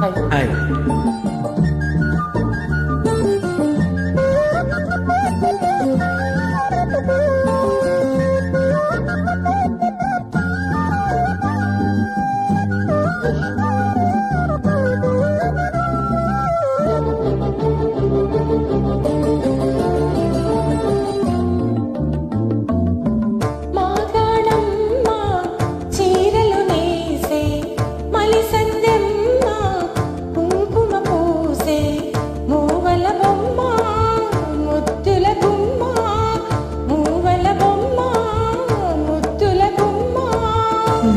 Hi.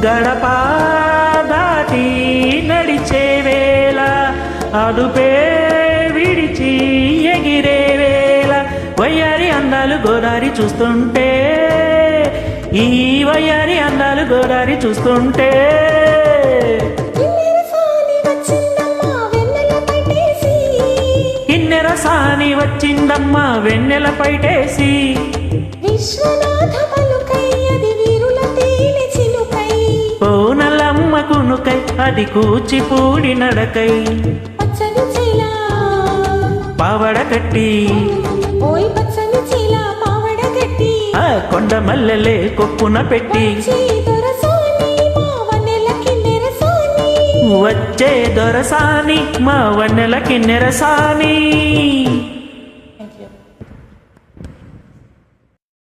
గడప దాటి నడిచే వేళ అదుపే విడిచి ఎగిరే వేళ వయ్యారి అందాలు గోదారి చూస్తుంటే, ఈ వయ్యారి అందాలు గోదారి చూస్తుంటే కిన్నెర సాని వచ్చిందమ్మా వెన్నెల పైటేసి పౌనలమ్మ కునుకై అది కూచిపూడి నడకై పావడ కట్టి ఆ కొండ మల్లెలే కొప్పున పెట్టి వచ్చే దొరసాని మా వన్నెల కిన్నెరసాని.